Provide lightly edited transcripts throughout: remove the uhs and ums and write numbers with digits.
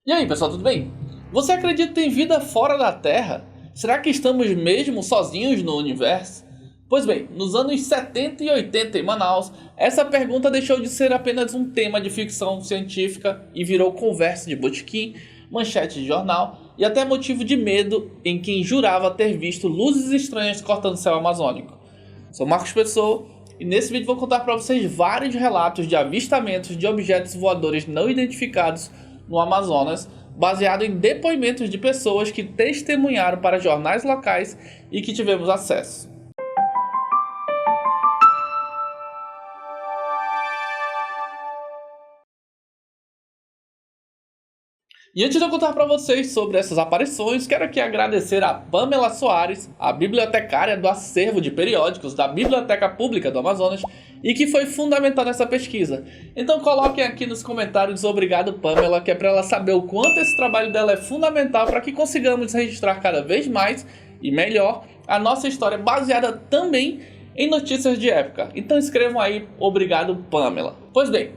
E aí, pessoal, tudo bem? Você acredita em vida fora da Terra? Será que estamos mesmo sozinhos no universo? Pois bem, nos anos 70 e 80 em Manaus, essa pergunta deixou de ser apenas um tema de ficção científica e virou conversa de botequim, manchete de jornal e até motivo de medo em quem jurava ter visto luzes estranhas cortando o céu amazônico. Sou Marcos Pessoa e nesse vídeo vou contar para vocês vários relatos de avistamentos de objetos voadores não identificados no Amazonas, baseado em depoimentos de pessoas que testemunharam para jornais locais e que tivemos acesso. E antes de eu contar para vocês sobre essas aparições, quero aqui agradecer a Pamela Soares, a bibliotecária do acervo de periódicos da Biblioteca Pública do Amazonas e que foi fundamental nessa pesquisa. Então coloquem aqui nos comentários obrigado Pamela, que é para ela saber o quanto esse trabalho dela é fundamental para que consigamos registrar cada vez mais e melhor a nossa história baseada também em notícias de época. Então escrevam aí obrigado Pamela. Pois bem,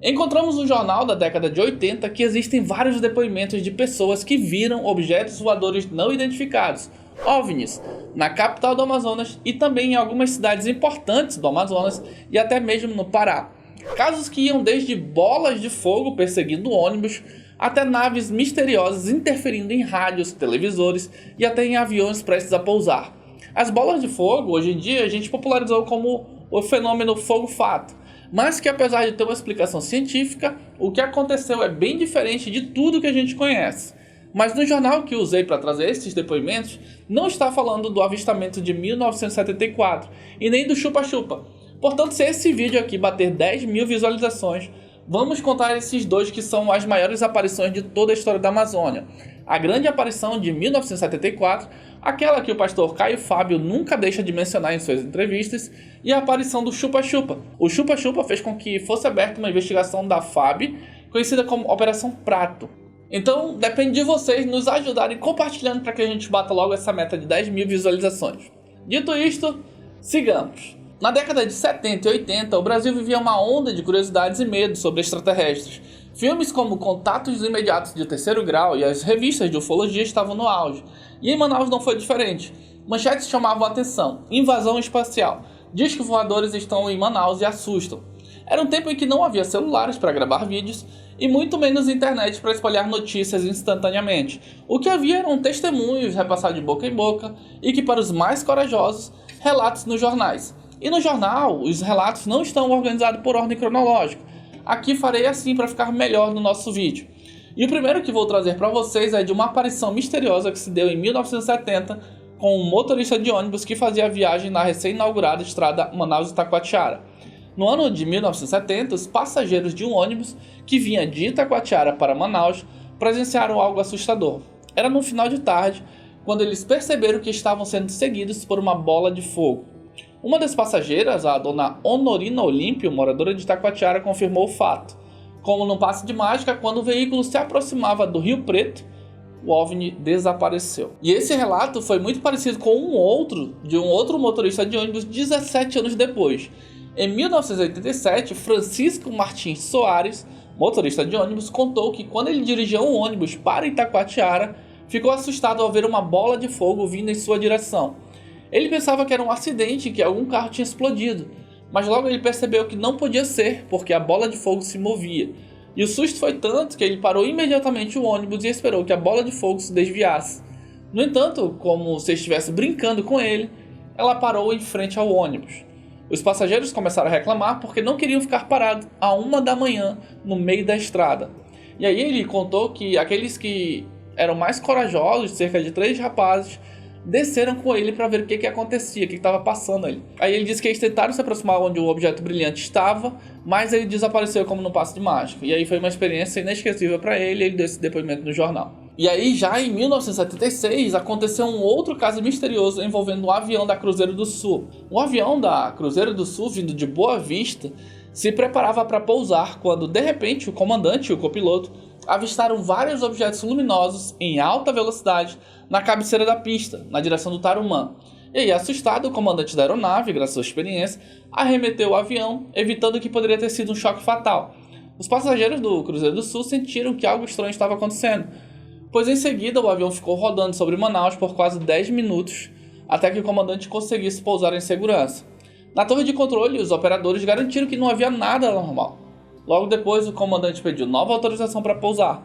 encontramos no jornal da década de 80 que existem vários depoimentos de pessoas que viram objetos voadores não identificados, OVNIs, na capital do Amazonas e também em algumas cidades importantes do Amazonas e até mesmo no Pará. Casos que iam desde bolas de fogo perseguindo ônibus até naves misteriosas interferindo em rádios, televisores e até em aviões prestes a pousar. As bolas de fogo, hoje em dia, a gente popularizou como o fenômeno fogo-fato, mas que apesar de ter uma explicação científica, o que aconteceu é bem diferente de tudo que a gente conhece. Mas no jornal que usei para trazer esses depoimentos, não está falando do avistamento de 1974 e nem do chupa-chupa. Portanto, se esse vídeo aqui bater 10 mil visualizações, vamos contar esses dois que são as maiores aparições de toda a história da Amazônia. A grande aparição de 1974, aquela que o pastor Caio Fábio nunca deixa de mencionar em suas entrevistas, e a aparição do chupa-chupa. O chupa-chupa fez com que fosse aberta uma investigação da FAB, conhecida como Operação Prato. Então, depende de vocês nos ajudarem compartilhando para que a gente bata logo essa meta de 10 mil visualizações. Dito isto, sigamos. Na década de 70 e 80, o Brasil vivia uma onda de curiosidades e medos sobre extraterrestres. Filmes como Contatos Imediatos de Terceiro Grau e as revistas de ufologia estavam no auge. E em Manaus não foi diferente. Manchetes chamavam a atenção: invasão espacial. Diz que voadores estão em Manaus e assustam. Era um tempo em que não havia celulares para gravar vídeos e muito menos internet para espalhar notícias instantaneamente. O que havia eram testemunhos repassados de boca em boca e que, para os mais corajosos, relatos nos jornais. E no jornal, os relatos não estão organizados por ordem cronológica. Aqui farei assim para ficar melhor no nosso vídeo. E o primeiro que vou trazer para vocês é de uma aparição misteriosa que se deu em 1970 com um motorista de ônibus que fazia a viagem na recém-inaugurada estrada Manaus-Itacoatiara. No ano de 1970, os passageiros de um ônibus que vinha de Itacoatiara para Manaus presenciaram algo assustador. Era no final de tarde, quando eles perceberam que estavam sendo seguidos por uma bola de fogo. Uma das passageiras, a dona Honorina Olímpio, moradora de Itacoatiara, confirmou o fato. Como num passe de mágica, quando o veículo se aproximava do Rio Preto, o OVNI desapareceu. E esse relato foi muito parecido com um outro motorista de ônibus 17 anos depois. Em 1987, Francisco Martins Soares, motorista de ônibus, contou que quando ele dirigia um ônibus para Itacoatiara, ficou assustado ao ver uma bola de fogo vindo em sua direção. Ele pensava que era um acidente e que algum carro tinha explodido, mas logo ele percebeu que não podia ser, porque a bola de fogo se movia. E o susto foi tanto que ele parou imediatamente o ônibus e esperou que a bola de fogo se desviasse. No entanto, como se estivesse brincando com ele, ela parou em frente ao ônibus. Os passageiros começaram a reclamar porque não queriam ficar parados à 1 da manhã no meio da estrada. E aí ele contou que aqueles que eram mais corajosos, cerca de 3 rapazes, desceram com ele para ver o que acontecia, o que estava passando ali. Aí ele disse que eles tentaram se aproximar onde o objeto brilhante estava, mas ele desapareceu como no passe de mágica. E aí foi uma experiência inesquecível para ele, ele deu esse depoimento no jornal. E aí já em 1976 aconteceu um outro caso misterioso envolvendo um avião da Cruzeiro do Sul. Um avião da Cruzeiro do Sul, vindo de Boa Vista, se preparava para pousar quando de repente o comandante e o copiloto avistaram vários objetos luminosos em alta velocidade na cabeceira da pista, na direção do Tarumã. E aí, assustado, o comandante da aeronave, graças à sua experiência, arremeteu o avião, evitando que poderia ter sido um choque fatal. Os passageiros do Cruzeiro do Sul sentiram que algo estranho estava acontecendo, pois em seguida o avião ficou rodando sobre Manaus por quase 10 minutos, até que o comandante conseguisse pousar em segurança. Na torre de controle, os operadores garantiram que não havia nada anormal. Logo depois, o comandante pediu nova autorização para pousar,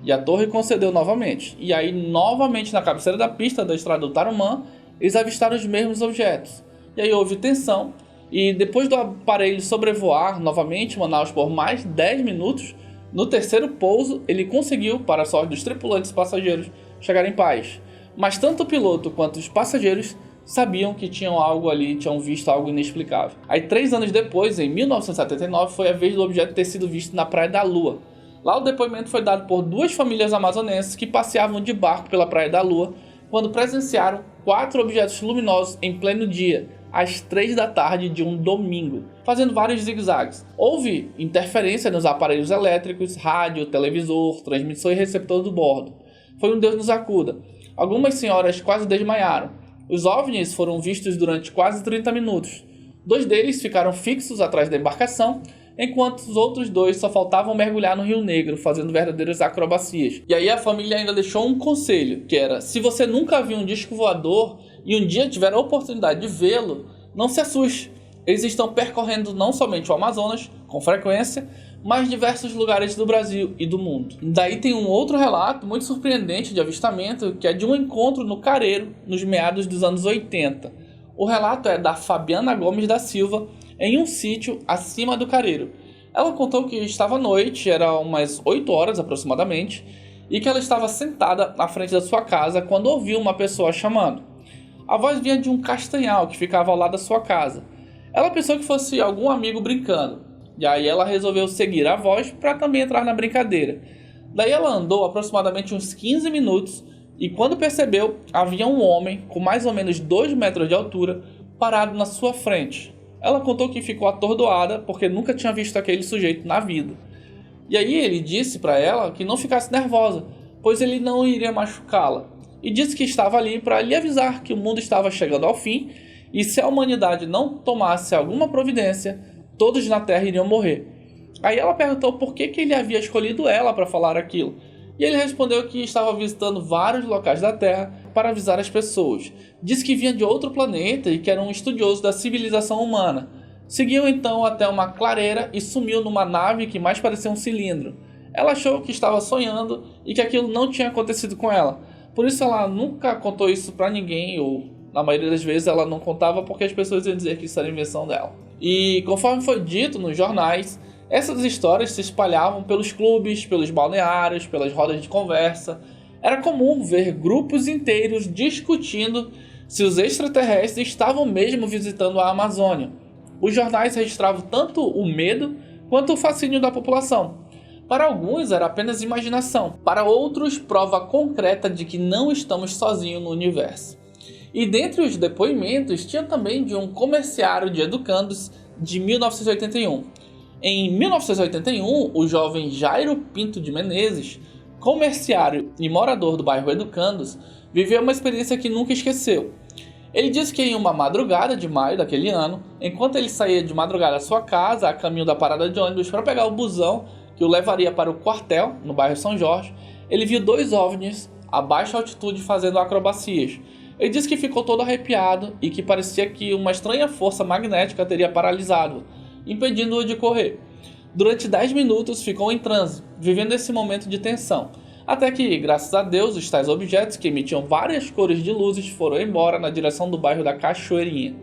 e a torre concedeu novamente. E aí, novamente na cabeceira da pista da estrada do Tarumã, eles avistaram os mesmos objetos. E aí houve tensão, e depois do aparelho sobrevoar novamente Manaus por mais 10 minutos, no terceiro pouso ele conseguiu, para a sorte dos tripulantes e passageiros, chegar em paz. Mas tanto o piloto quanto os passageiros sabiam que tinham algo ali, tinham visto algo inexplicável. Aí 3 anos depois, em 1979, foi a vez do objeto ter sido visto na Praia da Lua. Lá o depoimento foi dado por 2 famílias amazonenses que passeavam de barco pela Praia da Lua quando presenciaram 4 objetos luminosos em pleno dia, às 3 da tarde de um domingo, fazendo vários zigue-zagues. Houve interferência nos aparelhos elétricos, rádio, televisor, transmissor e receptor do bordo. Foi um Deus nos acuda. Algumas senhoras quase desmaiaram. Os OVNIs foram vistos durante quase 30 minutos. 2 deles ficaram fixos atrás da embarcação, enquanto os outros 2 só faltavam mergulhar no Rio Negro, fazendo verdadeiras acrobacias. E aí a família ainda deixou um conselho, que era: se você nunca viu um disco voador e um dia tiver a oportunidade de vê-lo, não se assuste. Eles estão percorrendo não somente o Amazonas, com frequência, mas diversos lugares do Brasil e do mundo. Daí tem um outro relato muito surpreendente de avistamento, que é de um encontro no Careiro, nos meados dos anos 80. O relato é da Fabiana Gomes da Silva, em um sítio acima do Careiro. Ela contou que estava à noite, era umas 8 horas aproximadamente, e que ela estava sentada na frente da sua casa quando ouviu uma pessoa chamando. A voz vinha de um castanhal que ficava ao lado da sua casa. Ela pensou que fosse algum amigo brincando, e aí ela resolveu seguir a voz para também entrar na brincadeira. Daí ela andou aproximadamente uns 15 minutos, e quando percebeu, havia um homem com mais ou menos 2 metros de altura parado na sua frente. Ela contou que ficou atordoada porque nunca tinha visto aquele sujeito na vida. E aí ele disse para ela que não ficasse nervosa, pois ele não iria machucá-la. E disse que estava ali para lhe avisar que o mundo estava chegando ao fim e se a humanidade não tomasse alguma providência, todos na Terra iriam morrer. Aí ela perguntou por que ele havia escolhido ela para falar aquilo. E ele respondeu que estava visitando vários locais da Terra para avisar as pessoas. Disse que vinha de outro planeta e que era um estudioso da civilização humana. Seguiu então até uma clareira e sumiu numa nave que mais parecia um cilindro. Ela achou que estava sonhando e que aquilo não tinha acontecido com ela. Por isso ela nunca contou isso para ninguém, ou na maioria das vezes ela não contava porque as pessoas iam dizer que isso era invenção dela. E conforme foi dito nos jornais, essas histórias se espalhavam pelos clubes, pelos balneários, pelas rodas de conversa. Era comum ver grupos inteiros discutindo se os extraterrestres estavam mesmo visitando a Amazônia. Os jornais registravam tanto o medo quanto o fascínio da população. Para alguns era apenas imaginação, para outros prova concreta de que não estamos sozinhos no universo. E dentre os depoimentos tinha também de um comerciário de educandos de 1981. Em 1981, o jovem Jairo Pinto de Menezes, comerciário e morador do bairro Educandos, viveu uma experiência que nunca esqueceu. Ele disse que em uma madrugada de maio daquele ano, enquanto ele saía de madrugada da sua casa a caminho da parada de ônibus para pegar o busão que o levaria para o quartel, no bairro São Jorge, ele viu 2 OVNIs a baixa altitude fazendo acrobacias. Ele disse que ficou todo arrepiado e que parecia que uma estranha força magnética teria paralisado-o, impedindo-o de correr. Durante 10 minutos ficou em transe, vivendo esse momento de tensão, até que, graças a Deus, os tais objetos, que emitiam várias cores de luzes, foram embora na direção do bairro da Cachoeirinha.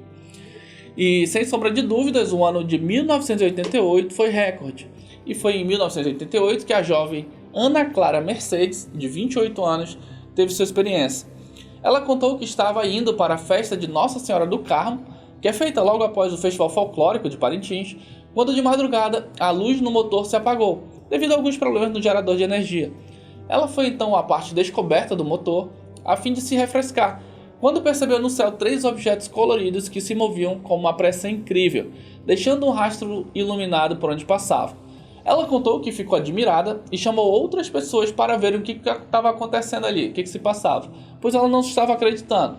E, sem sombra de dúvidas, o ano de 1988 foi recorde. E foi em 1988 que a jovem Ana Clara Mercedes, de 28 anos, teve sua experiência. Ela contou que estava indo para a festa de Nossa Senhora do Carmo, que é feita logo após o Festival Folclórico de Parintins, quando de madrugada a luz no motor se apagou, devido a alguns problemas no gerador de energia. Ela foi então à parte descoberta do motor, a fim de se refrescar, quando percebeu no céu 3 objetos coloridos que se moviam com uma pressa incrível, deixando um rastro iluminado por onde passavam. Ela contou que ficou admirada e chamou outras pessoas para ver o que estava acontecendo ali, o que se passava, pois ela não estava acreditando.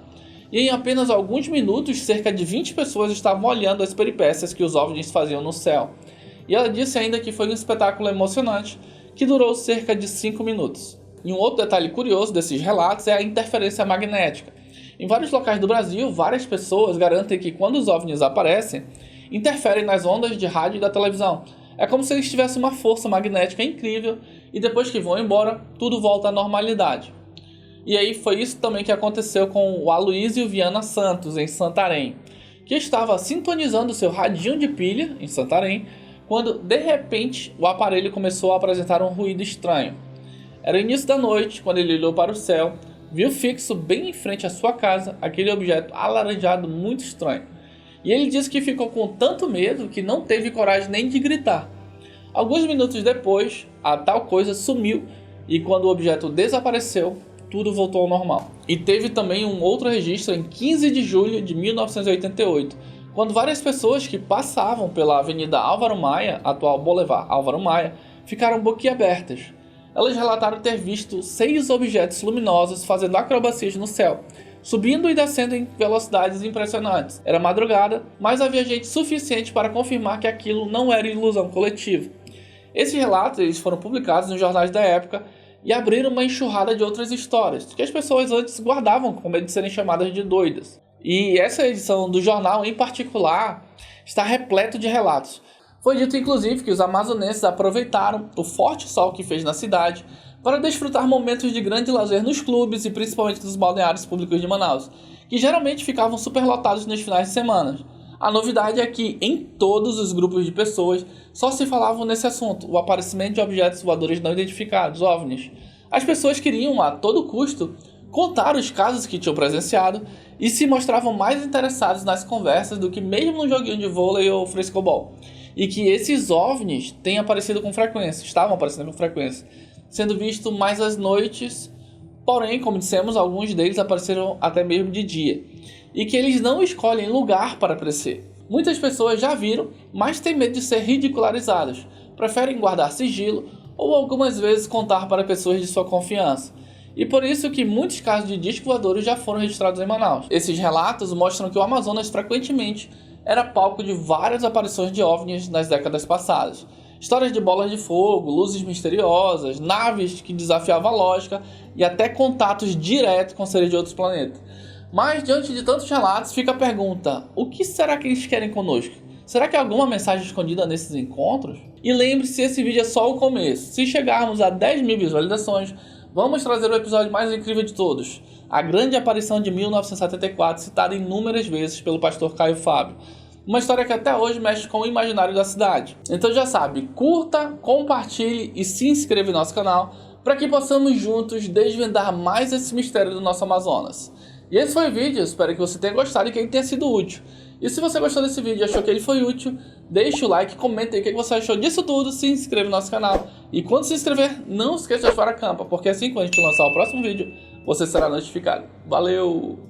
E em apenas alguns minutos, cerca de 20 pessoas estavam olhando as peripécias que os OVNIs faziam no céu. E ela disse ainda que foi um espetáculo emocionante que durou cerca de 5 minutos. E um outro detalhe curioso desses relatos é a interferência magnética. Em vários locais do Brasil, várias pessoas garantem que quando os OVNIs aparecem, interferem nas ondas de rádio e da televisão. É como se eles tivessem uma força magnética incrível e depois que vão embora, tudo volta à normalidade. E aí foi isso também que aconteceu com o Aloysio Viana Santos, em Santarém, que estava sintonizando seu radinho de pilha, em Santarém, quando de repente o aparelho começou a apresentar um ruído estranho. Era o início da noite, quando ele olhou para o céu, viu fixo bem em frente à sua casa aquele objeto alaranjado muito estranho. E ele disse que ficou com tanto medo que não teve coragem nem de gritar. Alguns minutos depois, a tal coisa sumiu e quando o objeto desapareceu, tudo voltou ao normal. E teve também um outro registro em 15 de julho de 1988, quando várias pessoas que passavam pela Avenida Álvaro Maia, atual Boulevard Álvaro Maia, ficaram boquiabertas. Elas relataram ter visto 6 objetos luminosos fazendo acrobacias no céu, subindo e descendo em velocidades impressionantes. Era madrugada, mas havia gente suficiente para confirmar que aquilo não era ilusão coletiva. Esses relatos eles foram publicados nos jornais da época e abriram uma enxurrada de outras histórias, que as pessoas antes guardavam com medo de serem chamadas de doidas. E essa edição do jornal, em particular, está repleto de relatos. Foi dito inclusive que os amazonenses aproveitaram o forte sol que fez na cidade para desfrutar momentos de grande lazer nos clubes e principalmente nos balneários públicos de Manaus, que geralmente ficavam superlotados nos finais de semana. A novidade é que em todos os grupos de pessoas só se falavam nesse assunto, o aparecimento de objetos voadores não identificados, OVNIs. As pessoas queriam, a todo custo, contar os casos que tinham presenciado e se mostravam mais interessados nas conversas do que mesmo no joguinho de vôlei ou frescobol. E que esses OVNIs têm aparecido com frequência, estavam aparecendo com frequência, sendo visto mais às noites, porém, como dissemos, alguns deles apareceram até mesmo de dia. E que eles não escolhem lugar para aparecer. Muitas pessoas já viram, mas têm medo de ser ridicularizadas, preferem guardar sigilo ou algumas vezes contar para pessoas de sua confiança. E por isso que muitos casos de discos voadores já foram registrados em Manaus. Esses relatos mostram que o Amazonas frequentemente era palco de várias aparições de OVNIs nas décadas passadas. Histórias de bolas de fogo, luzes misteriosas, naves que desafiavam a lógica e até contatos diretos com seres de outros planetas. Mas diante de tantos relatos fica a pergunta, o que será que eles querem conosco? Será que há alguma mensagem escondida nesses encontros? E lembre-se, esse vídeo é só o começo. Se chegarmos a 10 mil visualizações, vamos trazer o episódio mais incrível de todos. A grande aparição de 1974, citada inúmeras vezes pelo pastor Caio Fábio. Uma história que até hoje mexe com o imaginário da cidade. Então já sabe, curta, compartilhe e se inscreva em nosso canal para que possamos juntos desvendar mais esse mistério do nosso Amazonas. E esse foi o vídeo, espero que você tenha gostado e que ele tenha sido útil. E se você gostou desse vídeo e achou que ele foi útil, deixa o like, comenta aí o que você achou disso tudo, se inscreva no nosso canal. E quando se inscrever, não esqueça de ativar a campanha, porque assim quando a gente lançar o próximo vídeo, você será notificado. Valeu!